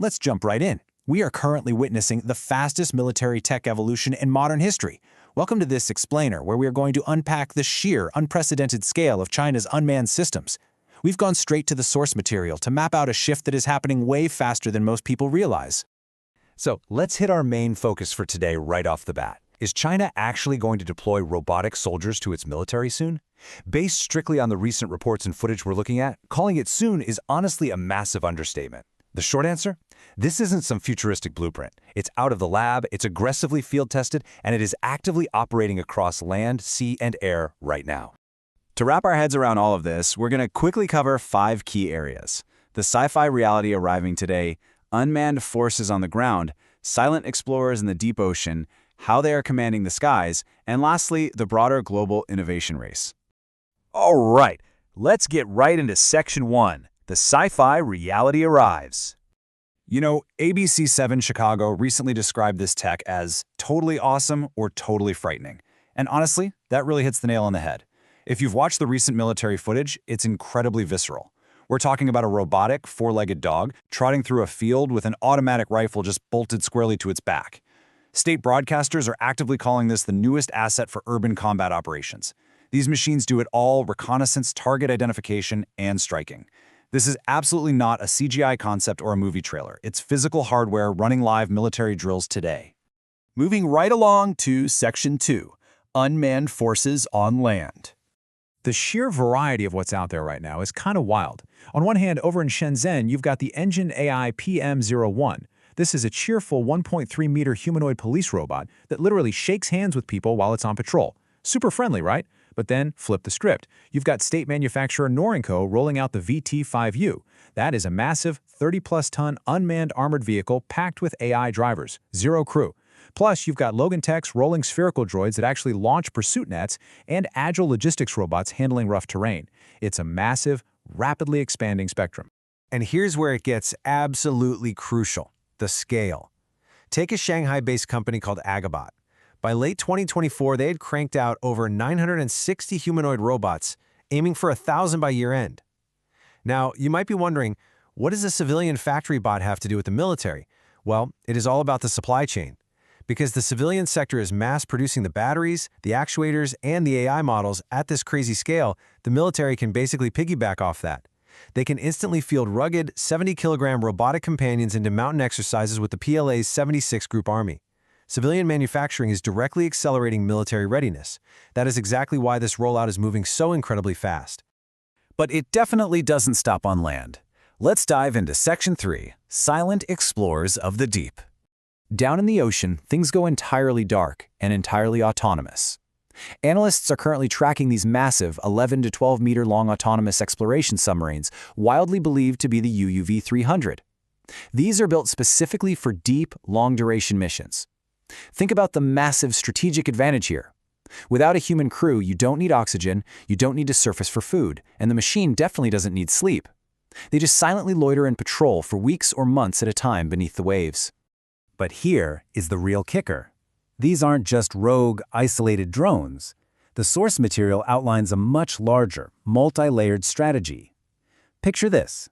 Let's jump right in. We are currently witnessing the fastest military tech evolution in modern history. Welcome to this explainer, where we are going to unpack the sheer, unprecedented scale of China's unmanned systems. We've gone straight to the source material to map out a shift that is happening way faster than most people realize. So let's hit our main focus for today right off the bat. Is China actually going to deploy robotic soldiers to its military soon? Based strictly on the recent reports and footage we're looking at, calling it soon is honestly a massive understatement. The short answer? This isn't some futuristic blueprint. It's out of the lab, it's aggressively field-tested, and it is actively operating across land, sea, and air right now. To wrap our heads around all of this, we're going to quickly cover 5 key areas: the sci-fi reality arriving today, unmanned forces on the ground, silent explorers in the deep ocean, how they are commanding the skies, and lastly, the broader global innovation race. All right, let's get right into Section 1. The sci-fi reality arrives. You know, ABC7 Chicago recently described this tech as totally awesome or totally frightening. And honestly, that really hits the nail on the head. If you've watched the recent military footage, it's incredibly visceral. We're talking about a robotic, 4-legged dog trotting through a field with an automatic rifle just bolted squarely to its back. State broadcasters are actively calling this the newest asset for urban combat operations. These machines do it all: reconnaissance, target identification, and striking. This is absolutely not a CGI concept or a movie trailer. It's physical hardware running live military drills today. Moving right along to Section 2, unmanned forces on land. The sheer variety of what's out there right now is kind of wild. On one hand, over in Shenzhen, you've got the Engine AI PM01. This is a cheerful 1.3-meter humanoid police robot that literally shakes hands with people while it's on patrol. Super friendly, right? But then, flip the script. You've got state manufacturer Norinco rolling out the VT5U. That is a massive 30-plus-ton unmanned armored vehicle packed with AI drivers, zero crew. Plus, you've got Logan Tech's rolling spherical droids that actually launch pursuit nets and agile logistics robots handling rough terrain. It's a massive, rapidly expanding spectrum. And here's where it gets absolutely crucial: the scale. Take a Shanghai-based company called Agabot. By late 2024, they had cranked out over 960 humanoid robots, aiming for 1,000 by year-end. Now, you might be wondering, what does a civilian factory bot have to do with the military? Well, it is all about the supply chain. Because the civilian sector is mass-producing the batteries, the actuators, and the AI models at this crazy scale, the military can basically piggyback off that. They can instantly field rugged, 70-kilogram robotic companions into mountain exercises with the PLA's 76 Group Army. Civilian manufacturing is directly accelerating military readiness. That is exactly why this rollout is moving so incredibly fast. But it definitely doesn't stop on land. Let's dive into Section 3, Silent Explorers of the Deep. Down in the ocean, things go entirely dark and entirely autonomous. Analysts are currently tracking these massive 11 to 12-meter-long autonomous exploration submarines, wildly believed to be the UUV-300. These are built specifically for deep, long-duration missions. Think about the massive strategic advantage here. Without a human crew, you don't need oxygen, you don't need to surface for food, and the machine definitely doesn't need sleep. They just silently loiter and patrol for weeks or months at a time beneath the waves. But here is the real kicker. These aren't just rogue, isolated drones. The source material outlines a much larger, multi-layered strategy. Picture this.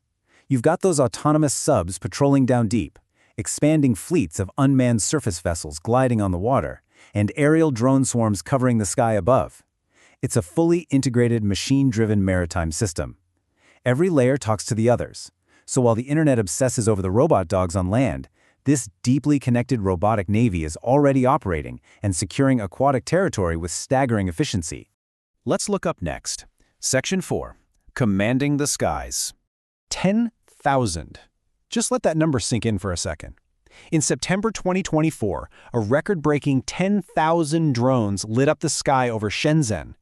You've got those autonomous subs patrolling down deep, expanding fleets of unmanned surface vessels gliding on the water, and aerial drone swarms covering the sky above. It's a fully integrated, machine-driven maritime system. Every layer talks to the others. So while the internet obsesses over the robot dogs on land, this deeply connected robotic navy is already operating and securing aquatic territory with staggering efficiency. Let's look up next. Section 4, Commanding the Skies. 10,000. Just let that number sink in for a second. In September 2024, a record-breaking 10,000 drones lit up the sky over Shenzhen.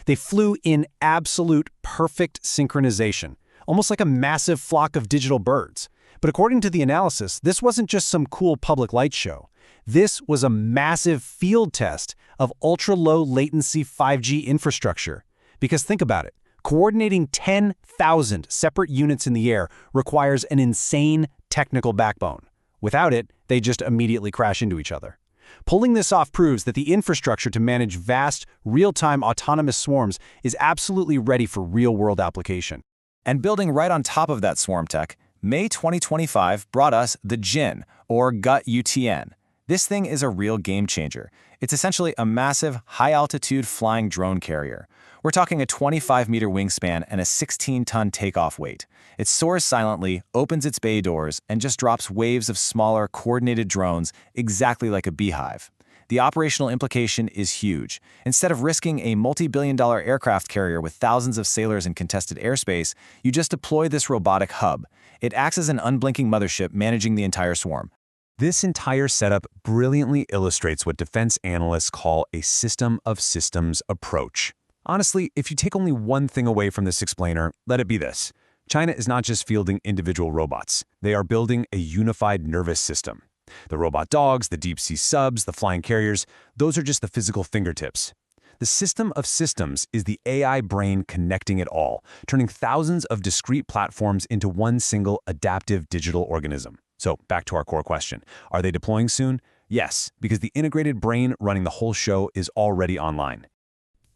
They flew in absolute perfect synchronization, almost like a massive flock of digital birds. But according to the analysis, this wasn't just some cool public light show. This was a massive field test of ultra-low latency 5G infrastructure. Because think about it. Coordinating 10,000 separate units in the air requires an insane technical backbone. Without it, they just immediately crash into each other. Pulling this off proves that the infrastructure to manage vast, real-time autonomous swarms is absolutely ready for real-world application. And building right on top of that swarm tech, May 2025 brought us the Jin, or GUT-UTN. This thing is a real game changer. It's essentially a massive, high-altitude flying drone carrier. We're talking a 25-meter wingspan and a 16-ton takeoff weight. It soars silently, opens its bay doors, and just drops waves of smaller, coordinated drones exactly like a beehive. The operational implication is huge. Instead of risking a multi-billion-dollar aircraft carrier with thousands of sailors in contested airspace, you just deploy this robotic hub. It acts as an unblinking mothership managing the entire swarm. This entire setup brilliantly illustrates what defense analysts call a system of systems approach. Honestly, if you take only one thing away from this explainer, let it be this. China is not just fielding individual robots. They are building a unified nervous system. The robot dogs, the deep-sea subs, the flying carriers, those are just the physical fingertips. The system of systems is the AI brain connecting it all, turning thousands of discrete platforms into one single adaptive digital organism. So back to our core question. Are they deploying soon? Yes, because the integrated brain running the whole show is already online.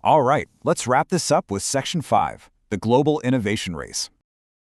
All right, let's wrap this up with Section 5, the Global Innovation Race.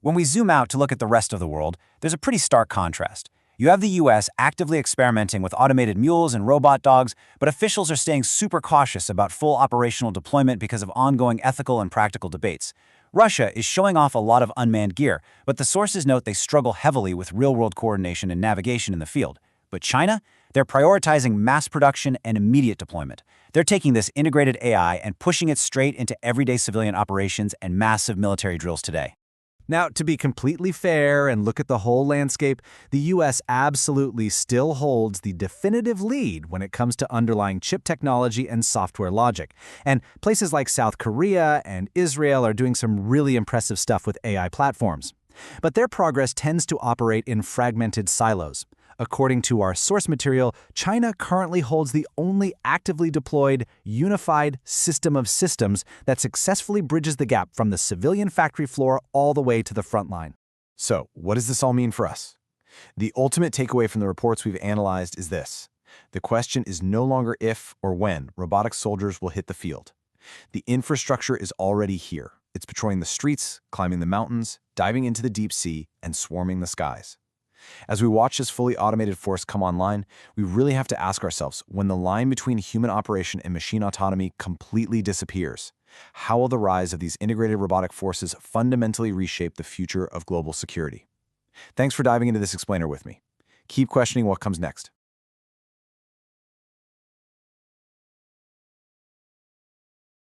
When we zoom out to look at the rest of the world, there's a pretty stark contrast. You have the US actively experimenting with automated mules and robot dogs, but officials are staying super cautious about full operational deployment because of ongoing ethical and practical debates. Russia is showing off a lot of unmanned gear, but the sources note they struggle heavily with real-world coordination and navigation in the field. But China? They're prioritizing mass production and immediate deployment. They're taking this integrated AI and pushing it straight into everyday civilian operations and massive military drills today. Now, to be completely fair and look at the whole landscape, the US absolutely still holds the definitive lead when it comes to underlying chip technology and software logic. And places like South Korea and Israel are doing some really impressive stuff with AI platforms. But their progress tends to operate in fragmented silos. According to our source material, China currently holds the only actively deployed, unified system of systems that successfully bridges the gap from the civilian factory floor all the way to the front line. So, what does this all mean for us? The ultimate takeaway from the reports we've analyzed is this. The question is no longer if or when robotic soldiers will hit the field. The infrastructure is already here. It's patrolling the streets, climbing the mountains, diving into the deep sea, and swarming the skies. As we watch this fully automated force come online, we really have to ask ourselves, when the line between human operation and machine autonomy completely disappears, how will the rise of these integrated robotic forces fundamentally reshape the future of global security? Thanks for diving into this explainer with me. Keep questioning what comes next.